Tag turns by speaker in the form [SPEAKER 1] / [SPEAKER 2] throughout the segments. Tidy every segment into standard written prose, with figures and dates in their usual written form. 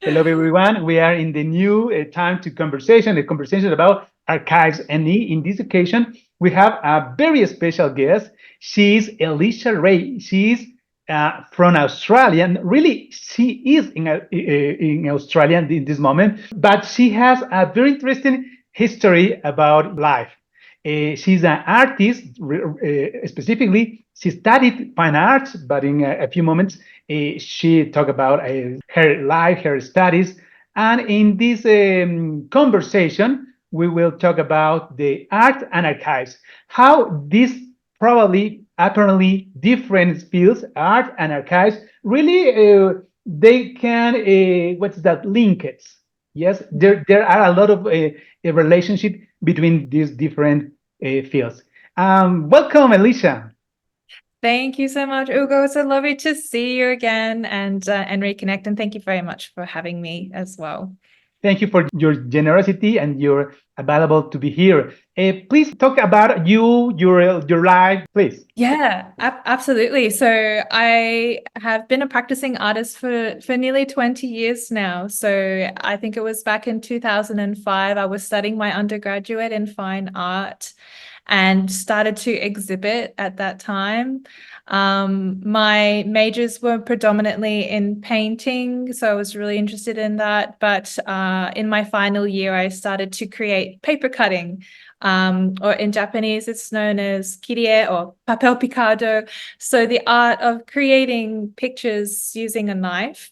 [SPEAKER 1] Hello, everyone. We are in the new time to conversation, the conversation about archives. And in this occasion, we have a very special guest. She's Elysha Rei. She's from Australia. And really, she is in Australia in this moment, but she has a very interesting history about life. She's an artist, specifically, she studied fine arts, but in a few moments, she talked about her life, her studies. And in this conversation, we will talk about the art and archives, how these probably apparently different fields, art and archives, really they can, what's that, link it. Yes, there are a lot of a relationship between these different fields. Welcome, Elysha.
[SPEAKER 2] Thank you so much, Ugo. It's so lovely to see you again and reconnect. And thank you very much for having me as well.
[SPEAKER 1] Thank you for your generosity and your available to be here. Please talk about your life, please.
[SPEAKER 2] Yeah, absolutely. So I have been a practicing artist for nearly 20 years now. So I think it was back in 2005, I was studying my undergraduate in fine art and started to exhibit at that time. My majors were predominantly in painting, so I was really interested in that. But in my final year, I started to create paper cutting. Or in Japanese, it's known as kirie or papel picado. So the art of creating pictures using a knife,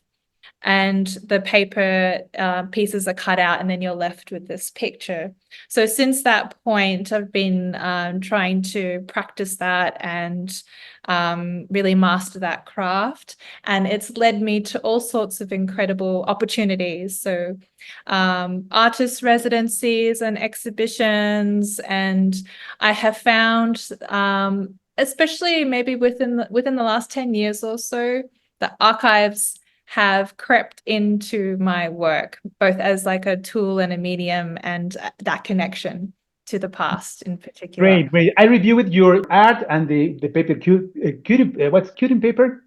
[SPEAKER 2] and the paper pieces are cut out, and then you're left with this picture. So since that point, I've been trying to practice that and really master that craft. And it's led me to all sorts of incredible opportunities. So artist residencies and exhibitions. And I have found, especially maybe within the last 10 years or so, the archives have crept into my work, both as like a tool and a medium, and that connection to the past in particular.
[SPEAKER 1] Great, great. I reviewed your art and the paper cuting, what's cuting paper?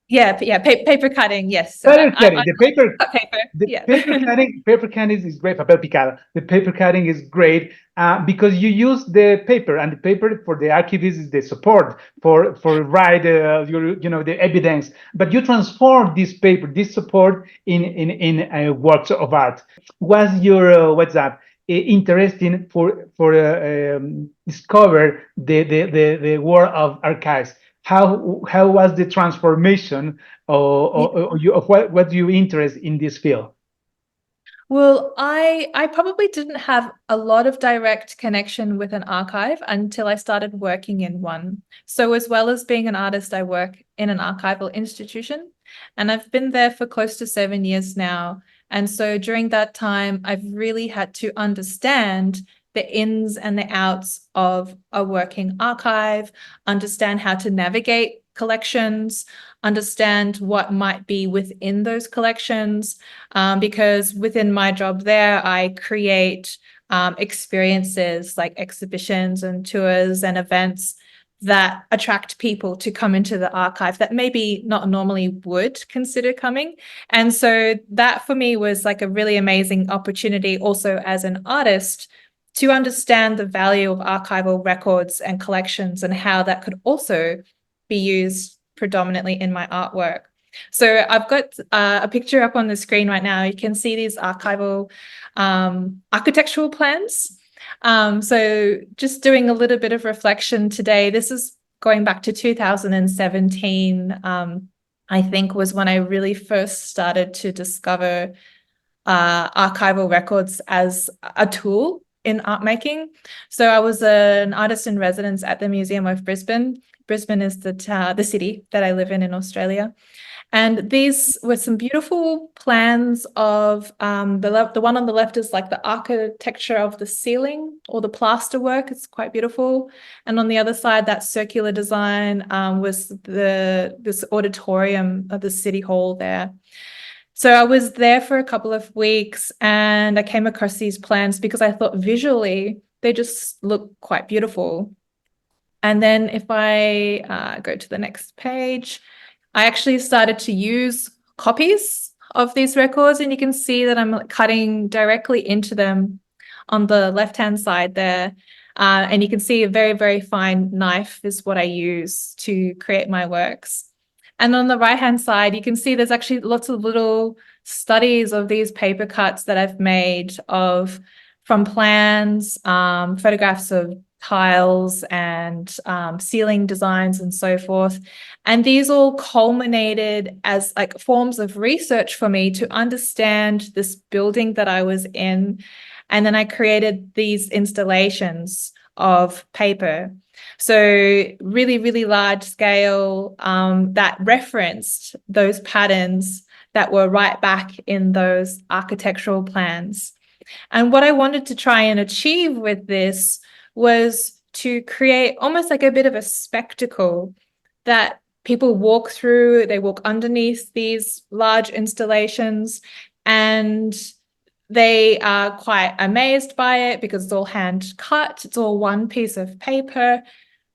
[SPEAKER 2] Yeah, paper cutting. Yes. So
[SPEAKER 1] Paper
[SPEAKER 2] I
[SPEAKER 1] cutting.
[SPEAKER 2] cut paper.
[SPEAKER 1] The
[SPEAKER 2] Yeah.
[SPEAKER 1] paper cutting is great. Papel picado. The paper cutting is great because you use the paper, and the paper for the archivist is the support for write the evidence. But you transform this paper, this support in works of art. Was your what's that? Interesting for discover the world of archives. How was the transformation of what you interest in this field?
[SPEAKER 2] Well, I probably didn't have a lot of direct connection with an archive until I started working in one. So as well as being an artist, I work in an archival institution, and I've been there for close to 7 years now. And so during that time, I've really had to understand the ins and the outs of a working archive, understand how to navigate collections, understand what might be within those collections, because within my job there, I create experiences like exhibitions and tours and events that attract people to come into the archive that maybe not normally would consider coming. And so that for me was like a really amazing opportunity also as an artist to understand the value of archival records and collections and how that could also be used predominantly in my artwork. So I've got a picture up on the screen right now. You can see these archival architectural plans. So just doing a little bit of reflection today. This is going back to 2017, I think was when I really first started to discover archival records as a tool in art making. So I was an artist in residence at the Museum of Brisbane. Brisbane is the city that I live in Australia. And these were some beautiful plans of the one on the left is like the architecture of the ceiling or the plaster work. It's quite beautiful. And on the other side, that circular design was this auditorium of the city hall there. So I was there for a couple of weeks and I came across these plans because I thought visually they just look quite beautiful. And then if I go to the next page, I actually started to use copies of these records, and you can see that I'm cutting directly into them on the left-hand side there. And you can see a very, very fine knife is what I use to create my works. And on the right-hand side, you can see there's actually lots of little studies of these paper cuts that I've made from plans, photographs of tiles and ceiling designs and so forth. And these all culminated as like forms of research for me to understand this building that I was in. And then I created these installations of paper. So really, really large scale that referenced those patterns that were right back in those architectural plans. And what I wanted to try and achieve with this was to create almost like a bit of a spectacle that people walk through, they walk underneath these large installations, and they are quite amazed by it because it's all hand cut, it's all one piece of paper,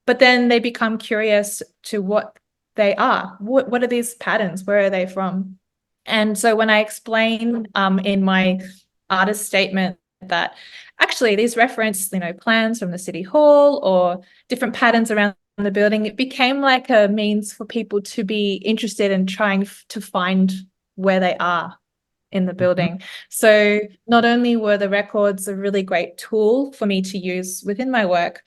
[SPEAKER 2] but then they become curious to what they are. What are these patterns? Where are they from? And so when I explain in my artist statement that actually these reference, plans from the city hall or different patterns around the building, it became like a means for people to be interested in trying to find where they are in the building. So not only were the records a really great tool for me to use within my work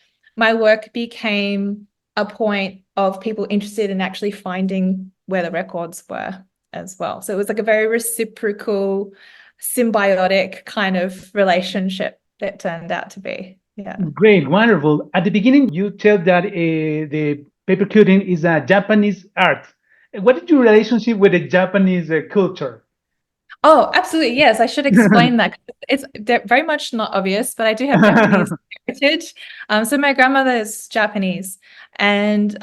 [SPEAKER 2] became a point of people interested in actually finding where the records were as well. So it was like a very reciprocal, symbiotic kind of relationship that turned out to be. Yeah.
[SPEAKER 1] Great, wonderful. At the beginning, you tell that the paper cutting is a Japanese art. What is your relationship with the Japanese culture?
[SPEAKER 2] Oh, absolutely. Yes, I should explain that. It's very much not obvious, but I do have Japanese heritage. So my grandmother is Japanese, and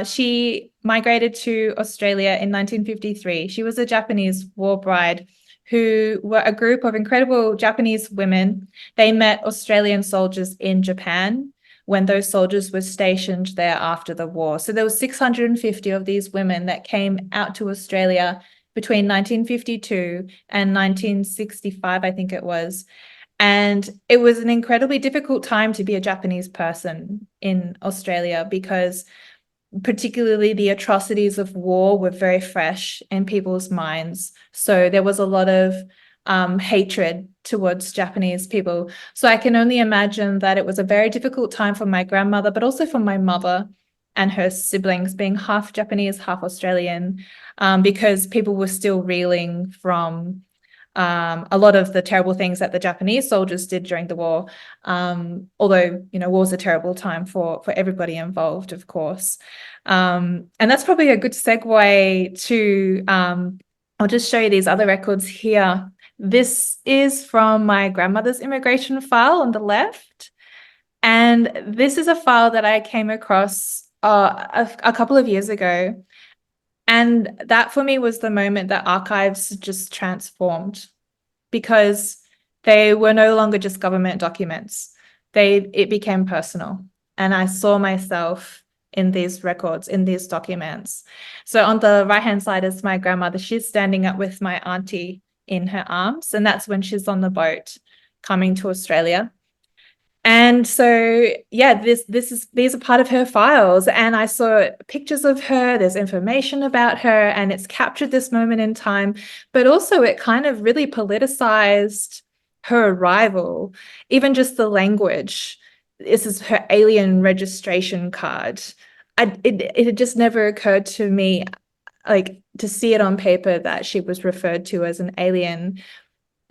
[SPEAKER 2] she migrated to Australia in 1953. She was a Japanese war bride who were a group of incredible Japanese women. They met Australian soldiers in Japan when those soldiers were stationed there after the war. So there were 650 of these women that came out to Australia between 1952 and 1965, I think it was. And it was an incredibly difficult time to be a Japanese person in Australia because particularly the atrocities of war were very fresh in people's minds. So there was a lot of hatred towards Japanese people. So I can only imagine that it was a very difficult time for my grandmother, but also for my mother and her siblings, being half Japanese, half Australian, because people were still reeling from a lot of the terrible things that the Japanese soldiers did during the war. Although, war was a terrible time for everybody involved, of course. And that's probably a good segue to, I'll just show you these other records here. This is from my grandmother's immigration file on the left. And this is a file that I came across a couple of years ago. And that for me was the moment that archives just transformed because they were no longer just government documents. It became personal. And I saw myself in these records, in these documents. So on the right-hand side is my grandmother. She's standing up with my auntie in her arms. And that's when she's on the boat coming to Australia. And so, yeah, these are part of her files. And I saw pictures of her, there's information about her, and it's captured this moment in time. But also it kind of really politicized her arrival, even just the language. This is her alien registration card. It had just never occurred to me, like, to see it on paper that she was referred to as an alien.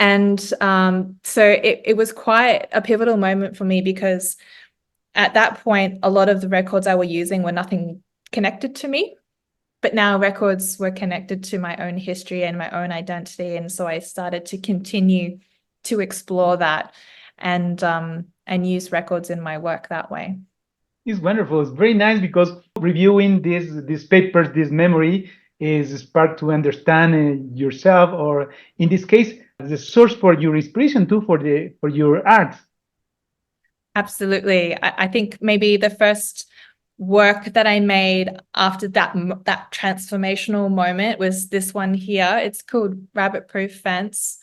[SPEAKER 2] And so it was quite a pivotal moment for me because at that point, a lot of the records I were using were nothing connected to me, but now records were connected to my own history and my own identity. And so I started to continue to explore that and use records in my work that way.
[SPEAKER 1] It's wonderful. It's very nice because reviewing these papers, this memory is spark to understand yourself, or in this case, the source for your inspiration too for your art.
[SPEAKER 2] Absolutely. I think maybe the first work that I made after that transformational moment was this one here. It's called Rabbit Proof Fence.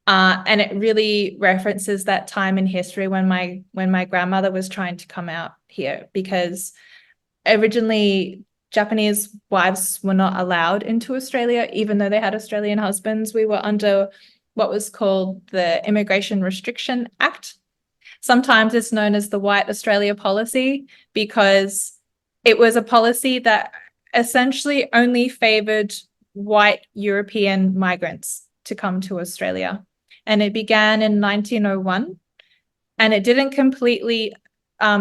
[SPEAKER 2] And it really references that time in history when my grandmother was trying to come out here, because originally Japanese wives were not allowed into Australia, even though they had Australian husbands. We were under what was called the Immigration Restriction Act. Sometimes it's known as the White Australia policy, because it was a policy that essentially only favored white European migrants to come to Australia. And it began in 1901, and it didn't completely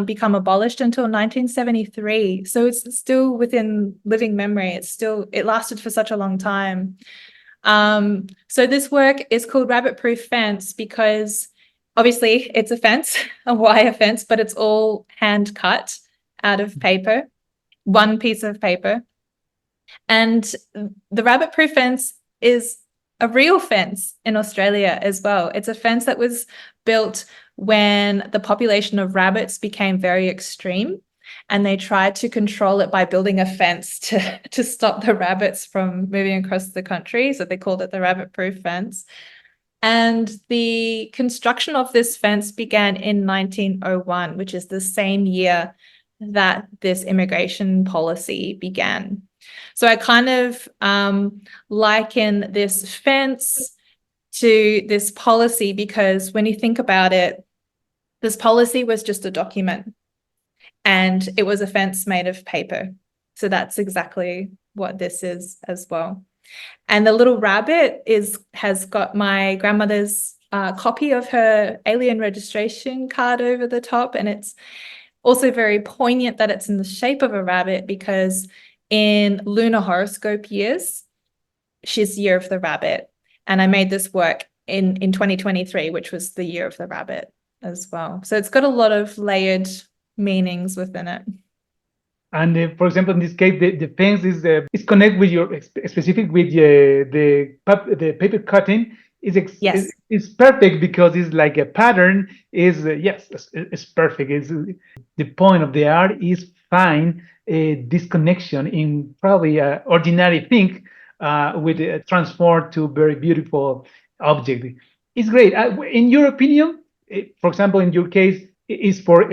[SPEAKER 2] become abolished until 1973. So it's still within living memory. It lasted for such a long time. So this work is called Rabbit Proof Fence because obviously it's a fence, a wire fence, but it's all hand cut out of paper, one piece of paper. And the rabbit proof fence is a real fence in Australia as well. It's a fence that was built when the population of rabbits became very extreme, and they tried to control it by building a fence to stop the rabbits from moving across the country. So they called it the rabbit proof fence. And the construction of this fence began in 1901, which is the same year that this immigration policy began. So I kind of liken this fence to this policy, because when you think about it, this policy was just a document and it was a fence made of paper. So that's exactly what this is as well. And the little rabbit has got my grandmother's copy of her alien registration card over the top. And it's also very poignant that it's in the shape of a rabbit, because in lunar horoscope years, she's year of the rabbit. And I made this work in 2023, which was the year of the rabbit as well. So it's got a lot of layered meanings within it.
[SPEAKER 1] And for example, in this case, the fence is connected with your specific with the paper cutting
[SPEAKER 2] Yes.
[SPEAKER 1] is perfect, because it's like a pattern. Is yes, it's perfect. It's the point of the art is find this connection in probably ordinary thing with transform to very beautiful object. It's great. In your opinion, for example, in your case, is for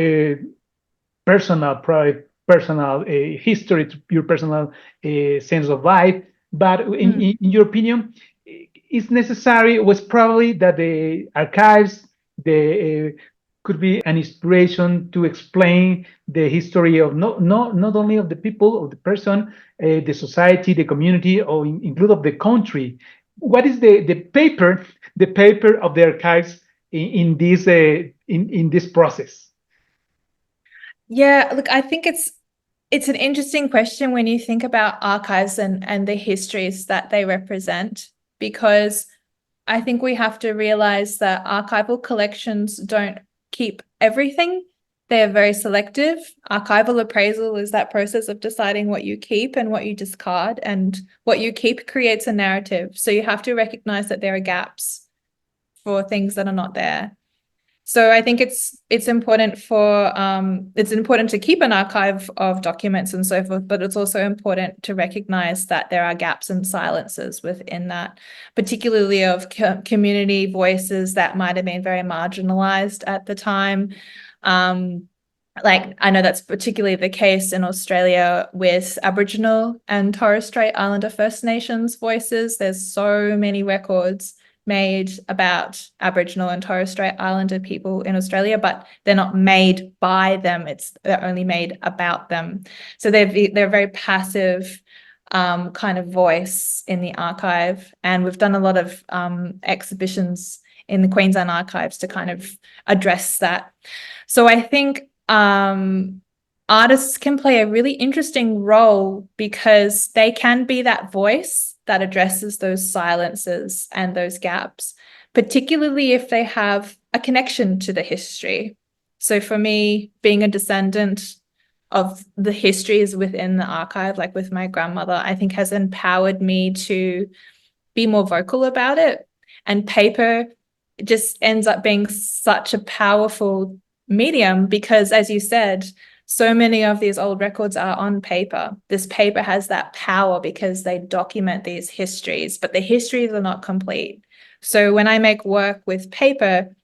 [SPEAKER 1] personal private personal history, to your personal sense of life. But in your opinion, it's necessary, was probably that the archives could be an inspiration to explain the history of not only of the people, of the person, the society, the community, or include of the country. What is the paper of the archives in this process?
[SPEAKER 2] Yeah, look, I think it's an interesting question when you think about archives and the histories that they represent, because I think we have to realize that archival collections don't keep everything. They are very selective. Archival appraisal is that process of deciding what you keep and what you discard, and what you keep creates a narrative. So you have to recognize that there are gaps for things that are not there. So I think it's important to keep an archive of documents and so forth, but it's also important to recognize that there are gaps and silences within that, particularly of community voices that might have been very marginalized at the time. Like I know that's particularly the case in Australia with Aboriginal and Torres Strait Islander First Nations voices. There's so many records made about Aboriginal and Torres Strait Islander people in Australia, but they're not made by them. They're only made about them. So they're a very passive kind of voice in the archive. And we've done a lot of exhibitions in the Queensland archives to kind of address that. So I think artists can play a really interesting role, because they can be that voice that addresses those silences and those gaps, particularly if they have a connection to the history. So for me, being a descendant of the histories within the archive, like with my grandmother, I think has empowered me to be more vocal about it. And paper just ends up being such a powerful medium, because as you said, so many of these old records are on paper. This paper has that power because they document these histories, but the histories are not complete. So when I make work with paper,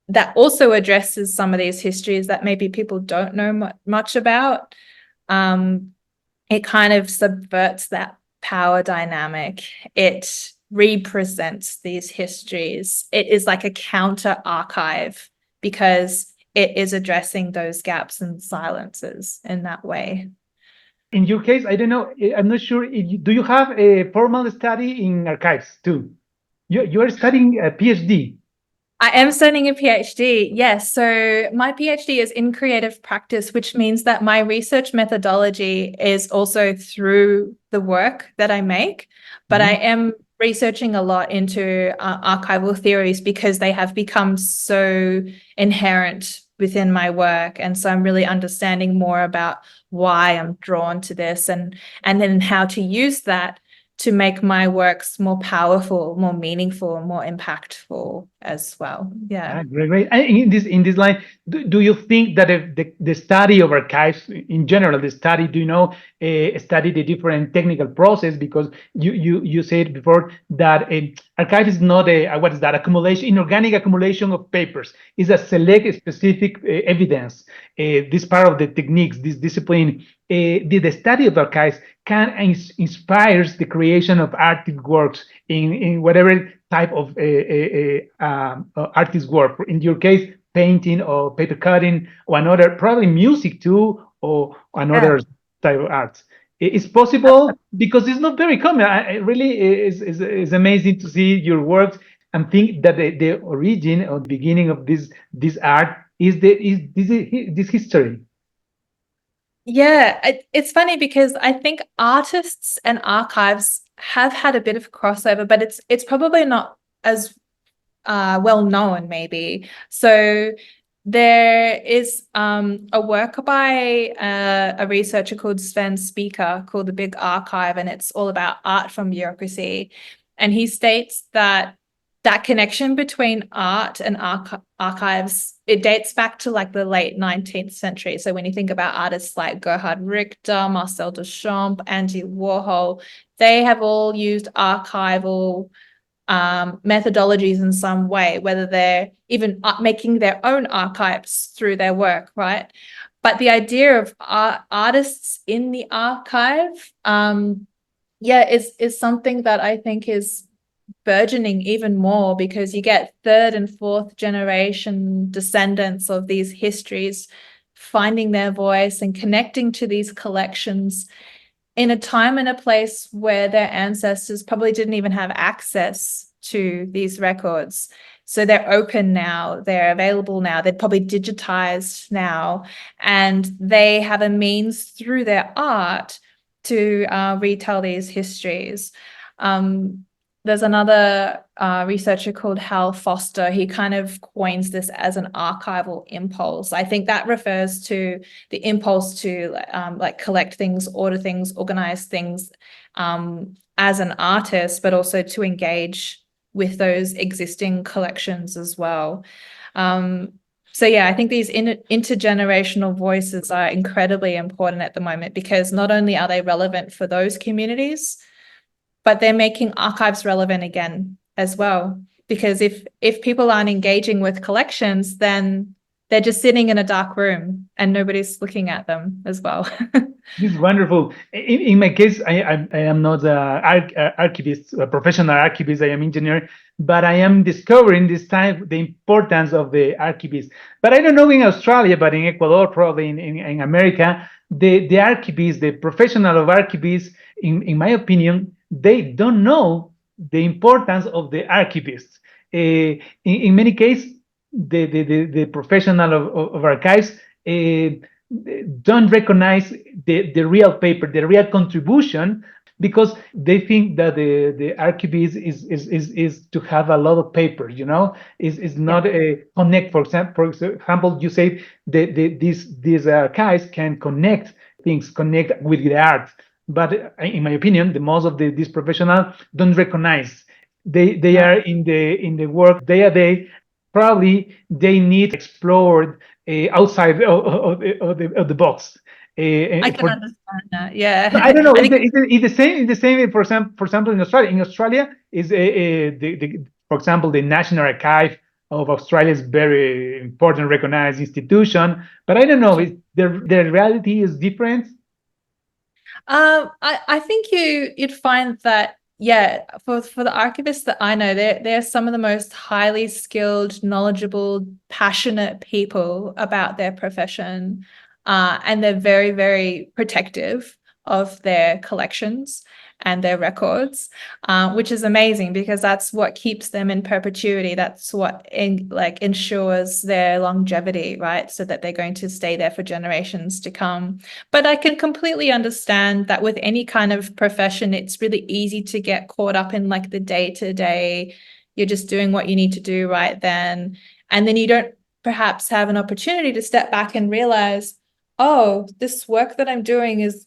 [SPEAKER 2] that also addresses some of these histories that maybe people don't know much about. It kind of subverts that power dynamic. It represents these histories. It is like a counter archive because it is addressing those gaps and silences in that way.
[SPEAKER 1] In your case, I don't know. I'm not sure. Do you have a formal study in archives too? You are studying a PhD.
[SPEAKER 2] I am studying a PhD. Yes. So my PhD is in creative practice, which means that my research methodology is also through the work that I make. But I am researching a lot into archival theories because they have become so inherent within my work. And so I'm really understanding more about why I'm drawn to this and then how to use that to make my works more powerful, more meaningful, more impactful as well. Yeah.
[SPEAKER 1] Ah, great, great. In this line, do you think that the study of archives in general, the study, do you know, study the different technical process? Because you said before that archive is not a what is that accumulation, inorganic accumulation of papers. It's a select specific evidence. This part of the techniques, this discipline, the study of archives can inspires the creation of artistic works in whatever type of artist work. In your case, painting or paper cutting or another, probably music too, or
[SPEAKER 2] Yeah.
[SPEAKER 1] another type of art. It's possible because it's not very common. It really is amazing to see your works and think that the origin or the beginning of this art is this history.
[SPEAKER 2] Yeah, it's funny because I think artists and archives have had a bit of crossover, but it's probably not as well known, maybe. So there is a work by a researcher called Sven Speaker called The Big Archive, and it's all about art from bureaucracy. And he states that that connection between art and archives, it dates back to like the late 19th century. So when you think about artists like Gerhard Richter, Marcel Duchamp, Andy Warhol, they have all used archival methodologies in some way, whether they're even making their own archives through their work, right? But the idea of artists in the archive, is something that I think is burgeoning even more because you get third and fourth generation descendants of these histories finding their voice and connecting to these collections in a time and a place where their ancestors probably didn't even have access to these records. So they're open now, they're available now, they're probably digitized now, and they have a means through their art to retell these histories. There's another researcher called Hal Foster. He kind of coins this as an archival impulse. I think that refers to the impulse to like collect things, order things, organize things as an artist, but also to engage with those existing collections as well. So yeah, I think these intergenerational voices are incredibly important at the moment because not only are they relevant for those communities, but they're making archives relevant again as well. Because if people aren't engaging with collections, then they're just sitting in a dark room and nobody's looking at them as well.
[SPEAKER 1] This is wonderful. In my case, I am not an archivist, a professional archivist. I am engineer, but I am discovering this time the importance of the archivist. But I don't know in Australia, but in Ecuador, probably in America, the archivist, the professional of archivists, in my opinion, they don't know the importance of the archivist. In many cases, the professional of archives don't recognize the real paper, the real contribution, because they think that the archivist is to have a lot of paper, is not a connect. For example, you say these archives can connect things, connect with the art. But in my opinion, the most of these professionals don't recognize. They are in the work day a day. Probably they need explored outside of the box.
[SPEAKER 2] I can
[SPEAKER 1] For
[SPEAKER 2] understand that.
[SPEAKER 1] No, I
[SPEAKER 2] Yeah.
[SPEAKER 1] don't know.
[SPEAKER 2] I think
[SPEAKER 1] It's the same. It's the same. For example, in Australia. In Australia, is for example, the National Archive of Australia is very important, recognized institution. But I don't know. The reality is different.
[SPEAKER 2] I think you'd find that, yeah, for the archivists that I know, they're some of the most highly skilled, knowledgeable, passionate people about their profession. And they're very, very protective of their collections and their records, which is amazing because that's what keeps them in perpetuity. That's what ensures their longevity, right? So that they're going to stay there for generations to come. But I can completely understand that with any kind of profession, it's really easy to get caught up in like the day to day. You're just doing what you need to do right then. And then you don't perhaps have an opportunity to step back and realize, oh, this work that I'm doing is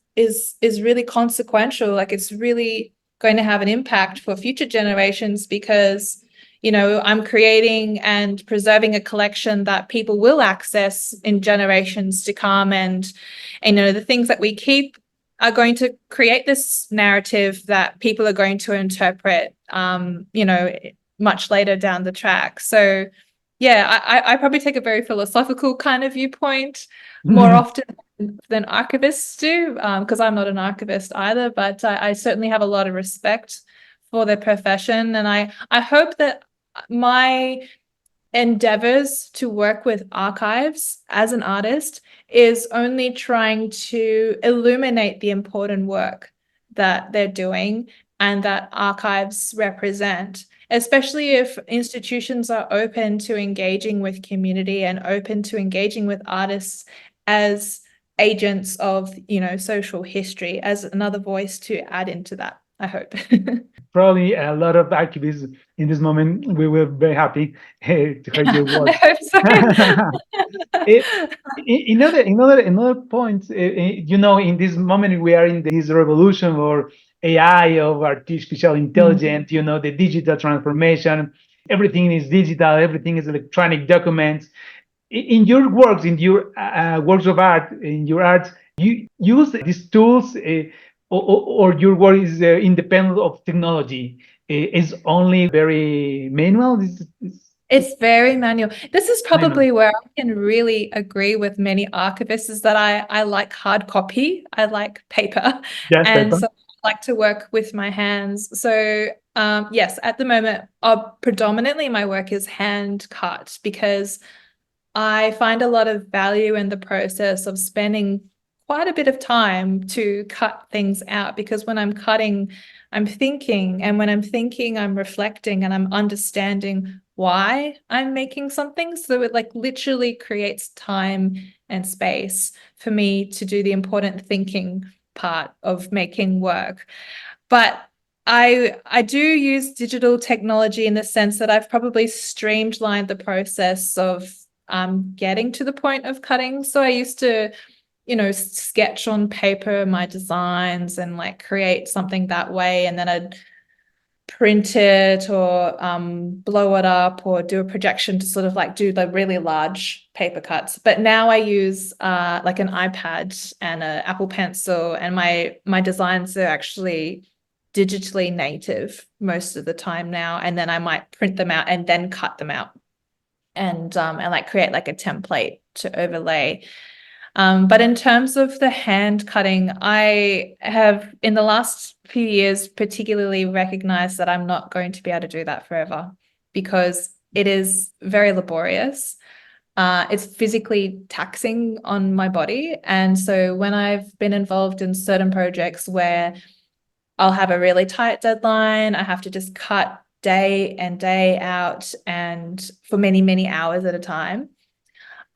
[SPEAKER 2] really consequential. Like it's really going to have an impact for future generations because I'm creating and preserving a collection that people will access in generations to come. And the things that we keep are going to create this narrative that people are going to interpret, much later down the track. So, yeah, I probably take a very philosophical kind of viewpoint more often than archivists do, because I'm not an archivist either, but I certainly have a lot of respect for their profession. And I hope that my endeavors to work with archives as an artist is only trying to illuminate the important work that they're doing and that archives represent, especially if institutions are open to engaging with community and open to engaging with artists as agents of, social history, as another voice to add into that, I hope.
[SPEAKER 1] Probably a lot of activists in this moment. We were very happy to hear your
[SPEAKER 2] I
[SPEAKER 1] words.
[SPEAKER 2] hope so.
[SPEAKER 1] It, another point, in this moment we are in this revolution or AI of artificial intelligence, the digital transformation. Everything is digital, everything is electronic documents. In your works, in your works of art, in your art, you use these tools, or your work is independent of technology. Is only very manual.
[SPEAKER 2] It's very manual. This is
[SPEAKER 1] Manual.
[SPEAKER 2] probably where I can really agree with many archivists is that I like hard copy. I like paper.
[SPEAKER 1] Yes,
[SPEAKER 2] And
[SPEAKER 1] paper.
[SPEAKER 2] so I like to work with my hands. So yes, at the moment, predominantly my work is hand cut because I find a lot of value in the process of spending quite a bit of time to cut things out because when I'm cutting, I'm thinking, and when I'm thinking, I'm reflecting and I'm understanding why I'm making something. So it like literally creates time and space for me to do the important thinking part of making work. But I do use digital technology in the sense that I've probably streamlined the process of getting to the point of cutting. So I used to, sketch on paper my designs and like create something that way, and then I'd print it or blow it up or do a projection to sort of like do the really large paper cuts. But now I use like an iPad and an Apple Pencil, and my designs are actually digitally native most of the time now. And then I might print them out and then cut them out and like create like a template to overlay. But in terms of the hand cutting, I have in the last few years particularly recognized that I'm not going to be able to do that forever because it is very laborious. It's physically taxing on my body. And so when I've been involved in certain projects where I'll have a really tight deadline, I have to just cut day and day out and for many, many hours at a time,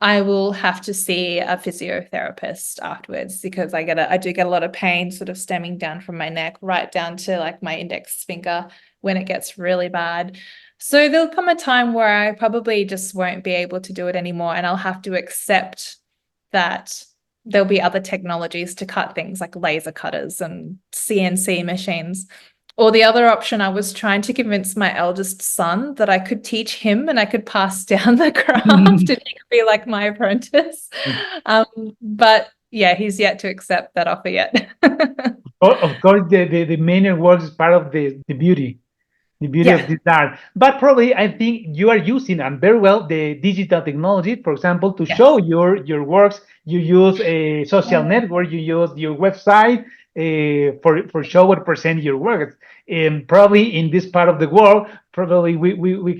[SPEAKER 2] I will have to see a physiotherapist afterwards because I do get a lot of pain sort of stemming down from my neck right down to like my index finger when it gets really bad. So there'll come a time where I probably just won't be able to do it anymore, and I'll have to accept that there'll be other technologies to cut things like laser cutters and CNC machines, Or the other option, I was trying to convince my eldest son that I could teach him and I could pass down the craft and he could be like my apprentice. But yeah, he's yet to accept that offer yet.
[SPEAKER 1] Of course, the main work is part of the beauty of
[SPEAKER 2] Yeah.
[SPEAKER 1] this art. But probably I think you are using and very well the digital technology, for example, to show
[SPEAKER 2] Yes.
[SPEAKER 1] your works. You use a social network, you use your website for show or present your works. And probably in this part of the world, probably we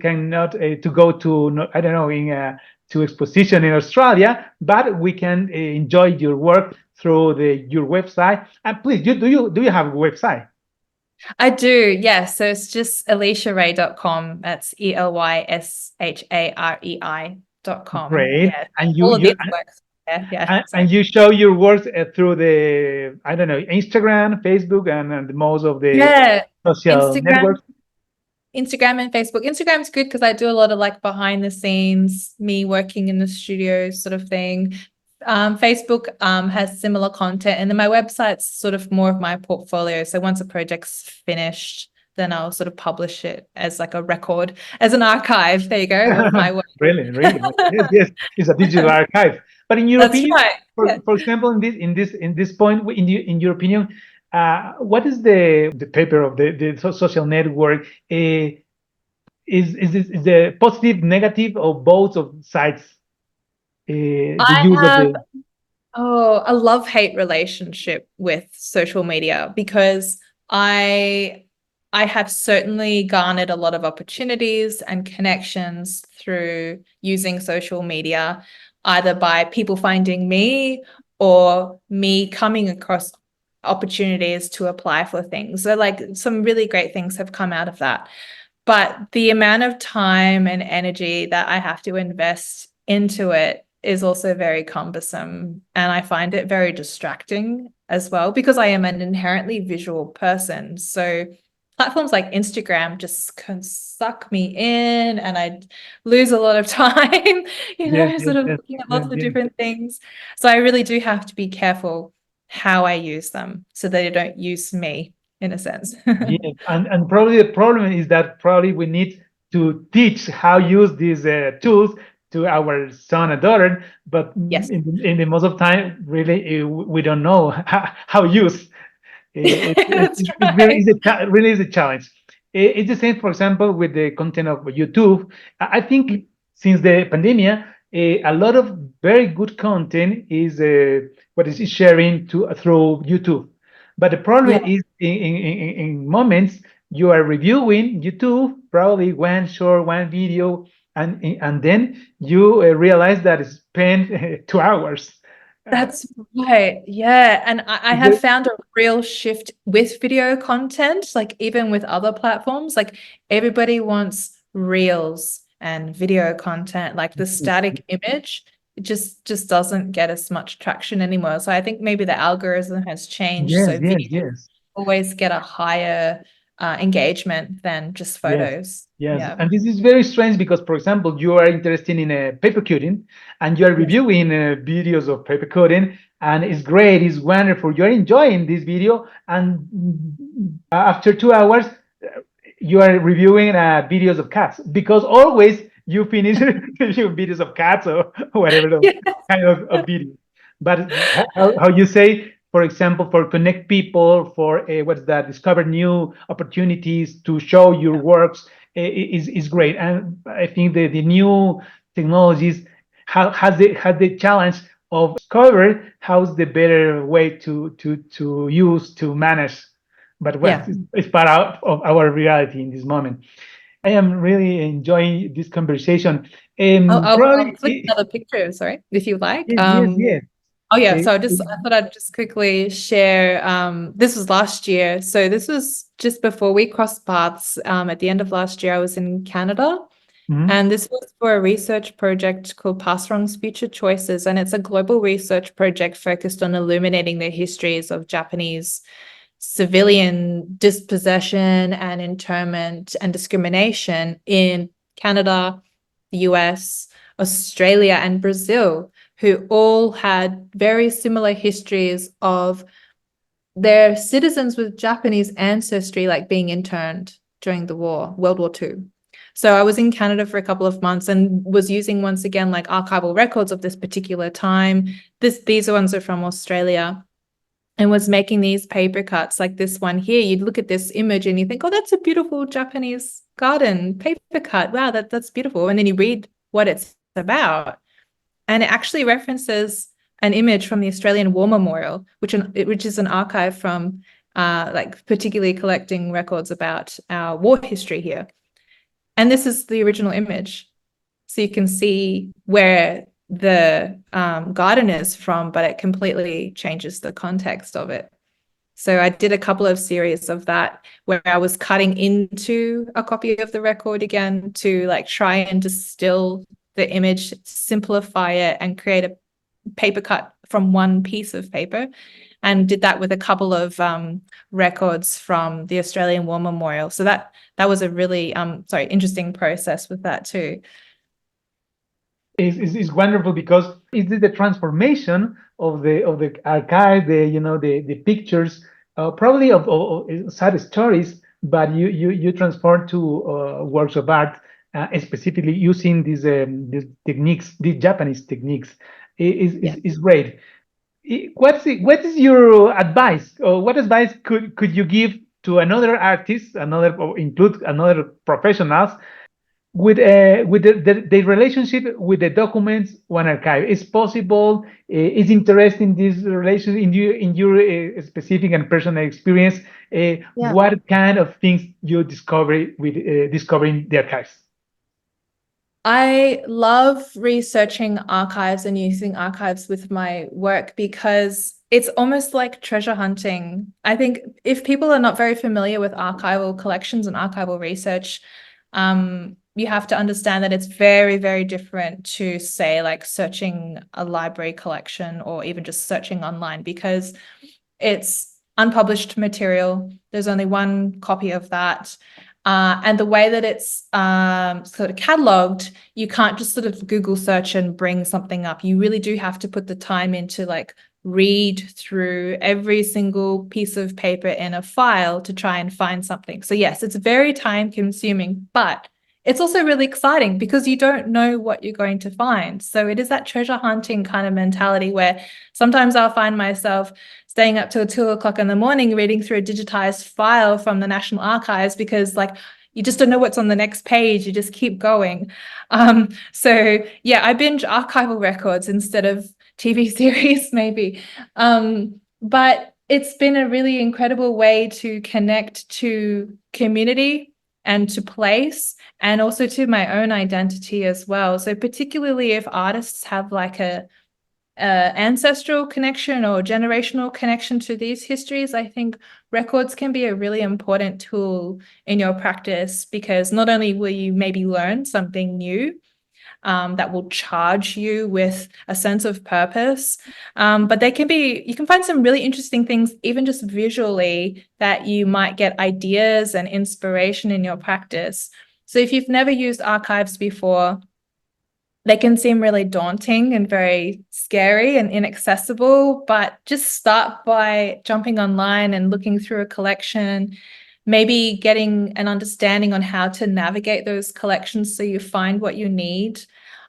[SPEAKER 1] cannot to go to I don't know in to exposition in Australia, but we can enjoy your work through your website. And please, do you have a website?
[SPEAKER 2] I do, yes. So it's just elysharei.com. That's ELYSHAREI.com.
[SPEAKER 1] Great.
[SPEAKER 2] Yeah.
[SPEAKER 1] And
[SPEAKER 2] All of these works there. Yeah. So
[SPEAKER 1] and you show your works through the I don't know Instagram, Facebook, and most of the
[SPEAKER 2] yeah,
[SPEAKER 1] social
[SPEAKER 2] Instagram.
[SPEAKER 1] networks.
[SPEAKER 2] Instagram and Facebook. Instagram's good because I do a lot of like behind the scenes, me working in the studio sort of thing. Facebook has similar content, and then my website's sort of more of my portfolio. So once a project's finished, then I'll sort of publish it as like a record, as an archive. There you go, of my work.
[SPEAKER 1] Really, really. Yes, yes. It's a digital archive. But in your
[SPEAKER 2] That's
[SPEAKER 1] opinion,
[SPEAKER 2] right. Yeah.
[SPEAKER 1] for example, in this point, in your opinion, what is the paper of the social network? Is the positive, negative, or both of sides? The
[SPEAKER 2] I
[SPEAKER 1] use of
[SPEAKER 2] have
[SPEAKER 1] the
[SPEAKER 2] a love-hate relationship with social media because I I have certainly garnered a lot of opportunities and connections through using social media, either by people finding me or me coming across opportunities to apply for things. So like some really great things have come out of that. But the amount of time and energy that I have to invest into it is also very cumbersome. And I find it very distracting as well because I am an inherently visual person. So platforms like Instagram just can suck me in and I lose a lot of time,
[SPEAKER 1] yes, yes,
[SPEAKER 2] sort of
[SPEAKER 1] yes,
[SPEAKER 2] looking at
[SPEAKER 1] yes,
[SPEAKER 2] lots of
[SPEAKER 1] yes.
[SPEAKER 2] different things. So I really do have to be careful how I use them so they don't use me in a sense.
[SPEAKER 1] Yes, and probably the problem is that probably we need to teach how use these tools to our son and daughter, but
[SPEAKER 2] Yes.
[SPEAKER 1] in the most of time, really, we don't know how use.
[SPEAKER 2] That's
[SPEAKER 1] It really
[SPEAKER 2] right.
[SPEAKER 1] is really is a challenge. It's the same, for example, with the content of YouTube. I think since the pandemic, a lot of very good content is what is sharing to through YouTube. But the problem
[SPEAKER 2] Yeah,
[SPEAKER 1] is in moments you are reviewing YouTube, probably one short, one video, and then you realize that it's spent 2 hours. Uh,
[SPEAKER 2] that's right. Yeah. And I have found a real shift with video content, like even with other platforms, like everybody wants reels and video content, like the static image. It just doesn't get as much traction anymore. So I think maybe the algorithm has changed.
[SPEAKER 1] yes,
[SPEAKER 2] So
[SPEAKER 1] yes,
[SPEAKER 2] video
[SPEAKER 1] yes.
[SPEAKER 2] always get a higher engagement than just
[SPEAKER 1] Yes,
[SPEAKER 2] photos.
[SPEAKER 1] yes.
[SPEAKER 2] Yeah.
[SPEAKER 1] And this is very strange because, for example, you are interested in paper cutting and you are
[SPEAKER 2] Yes.
[SPEAKER 1] reviewing videos of paper cutting, and it's great, it's wonderful. You're enjoying this video, and after 2 hours, you are reviewing videos of cats because always you finish reviewing videos of cats or whatever the kind of video. But how you say, for example, for connect people, for what's that, discover new opportunities to show your works is great. And I think the new technologies has the challenge of discover how's the better way to use to manage. But well,
[SPEAKER 2] Yeah.
[SPEAKER 1] it's part of our reality in this moment. I am really enjoying this conversation.
[SPEAKER 2] I'll
[SPEAKER 1] Probably,
[SPEAKER 2] flick another picture, sorry, if you like.
[SPEAKER 1] yes, yes, yes.
[SPEAKER 2] Oh yeah,
[SPEAKER 1] Eh,
[SPEAKER 2] so I thought I'd just quickly share. This was last year. So this was just before we crossed paths. At the end of last year, I was in Canada,
[SPEAKER 1] mhm.
[SPEAKER 2] and this was for a research project called Passerong's Future Choices, and it's a global research project focused on illuminating the histories of Japanese civilian dispossession and internment and discrimination in Canada, the US, Australia, and Brazil, who all had very similar histories of they're citizens with Japanese ancestry, like being interned during the war, World War II. So I was in Canada for a couple of months and was using once again like archival records of this particular time. These ones are from Australia, and was making these paper cuts like this one here. You'd look at this image and you think, oh, that's a beautiful Japanese garden paper cut. Wow, that's beautiful. And then you read what it's about, and it actually references an image from the Australian War Memorial, which is an archive from like particularly collecting records about our war history here. And this is the original image. So you can see where the garden is from, but it completely changes the context of it. So I did a couple of series of that where I was cutting into a copy of the record again to like try and distill the image, simplify it, and create a paper cut from one piece of paper. And did that with a couple of records from the Australian War Memorial. So that was a really interesting process with that too.
[SPEAKER 1] Is wonderful because it's the transformation of the archive, the pictures, probably of sad stories, but you transform to works of art, specifically using these techniques, these Japanese techniques. Is great. What is your advice, or what advice could you give to another artist, or include another professionals with the relationship with the documents one archive? Is possible? Is interesting this relation in your specific and personal experience? What kind of things you discover with discovering the archives?
[SPEAKER 2] I love researching archives and using archives with my work because it's almost like treasure hunting. I think if people are not very familiar with archival collections and archival research, you have to understand that it's very, very different to, say, like searching a library collection or even just searching online, because it's unpublished material. There's only one copy of that. And the way that it's sort of cataloged, you can't just sort of Google search and bring something up. You really do have to put the time into like read through every single piece of paper in a file to try and find something. So yes, it's very time consuming, but it's also really exciting because you don't know what you're going to find. So it is that treasure hunting kind of mentality where sometimes I'll find myself staying up till 2 o'clock in the morning reading through a digitized file from the National Archives because like you just don't know what's on the next page. You just keep going. So yeah, I binge archival records instead of TV series maybe. But it's been a really incredible way to connect to community and to place, and also to my own identity as well. So particularly if artists have like a ancestral connection or generational connection to these histories, I think records can be a really important tool in your practice, because not only will you maybe learn something new that will charge you with a sense of purpose, but you can find some really interesting things, even just visually, that you might get ideas and inspiration in your practice. So if you've never used archives before, they can seem really daunting and very scary and inaccessible, but just start by jumping online and looking through a collection, maybe getting an understanding on how to navigate those collections so you find what you need.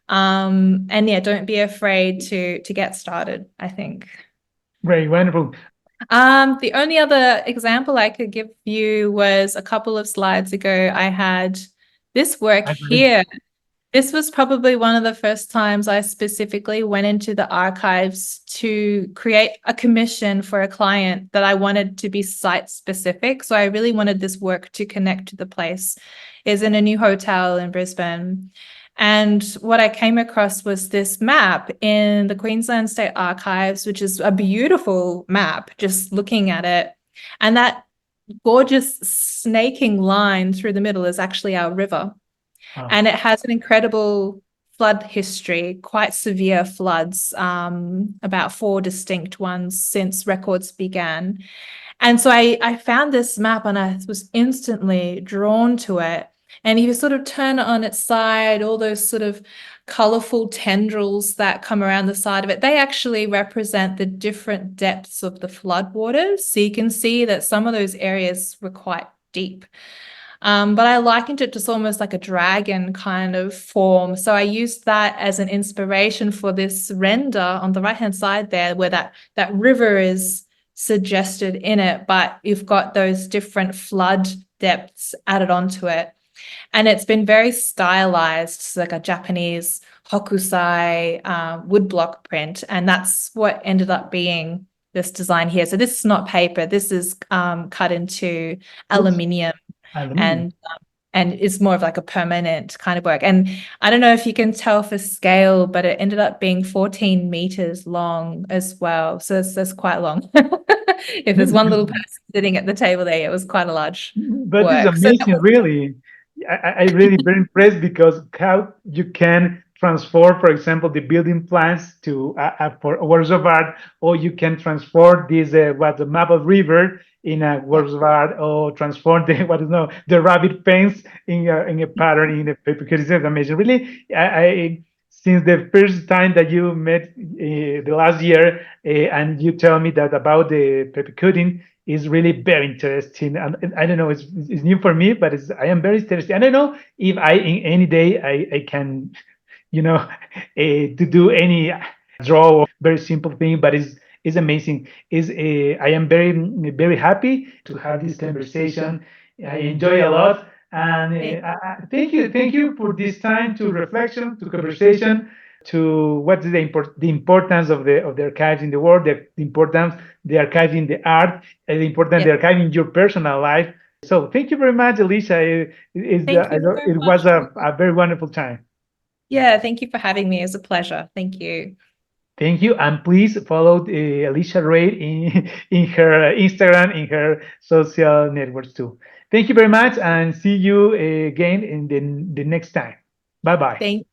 [SPEAKER 2] And yeah, don't be afraid to get started, I think.
[SPEAKER 1] Great, wonderful.
[SPEAKER 2] The only other example I could give you was a couple of slides ago, I had this work here. This was probably one of the first times I specifically went into the archives to create a commission for a client that I wanted to be site specific. So I really wanted this work to connect to the place. It's in a new hotel in Brisbane. And what I came across was this map in the Queensland State Archives, which is a beautiful map, just looking at it. And that gorgeous snaking line through the middle is actually our river. And it has an incredible flood history, quite severe floods, about 4 distinct ones since records began. And so I found this map and I was instantly drawn to it. And if you sort of turn it on its side, all those sort of colorful tendrils that come around the side of it, they actually represent the different depths of the floodwaters. So you can see that some of those areas were quite deep. But I likened it to almost like a dragon kind of form. So I used that as an inspiration for this render on the right-hand side there, where that river is suggested in it, but you've got those different flood depths added onto it. And it's been very stylized, so like a Japanese hokusai woodblock print. And that's what ended up being this design here. So this is not paper. This is cut into
[SPEAKER 1] Looks
[SPEAKER 2] aluminium
[SPEAKER 1] aluminum.
[SPEAKER 2] and it's more of like a permanent kind of work. And I don't know if you can tell for scale, but it ended up being 14 meters long as well. So that's quite long. If there's one little person sitting at the table there, it was quite a large
[SPEAKER 1] But it's
[SPEAKER 2] work. So that
[SPEAKER 1] amazing,
[SPEAKER 2] was,
[SPEAKER 1] really. I really very impressed because how you can transform, for example, the building plans to for works of art, or you can transform this what the map of river in a
[SPEAKER 2] yeah,
[SPEAKER 1] works of art, or transform the what is no the rabbit fence in a pattern in a paper. Because it's amazing, really. I since the first time that you met the last year, and you tell me that about the paper cutting is really very interesting. And I don't know, it's new for me, but I am very interested. I don't know if I in any day I can, you know, to do any draw or very simple thing, but it's amazing. Is I am very happy to have this conversation. I enjoy a lot, and thank you for this time to reflection, to conversation, to what is the importance of the archives in the world, the importance the archive in the art, and the importance
[SPEAKER 2] yeah.
[SPEAKER 1] the archive in your personal life. So thank you very much, Elysha.
[SPEAKER 2] Thank you very
[SPEAKER 1] It was
[SPEAKER 2] much.
[SPEAKER 1] a very wonderful time.
[SPEAKER 2] Yeah, thank you for having me. It was a pleasure. Thank you.
[SPEAKER 1] Thank you, and please follow Elysha Rei in her Instagram, in her social networks too. Thank you very much, and see you again in the next time. Bye bye.
[SPEAKER 2] Thank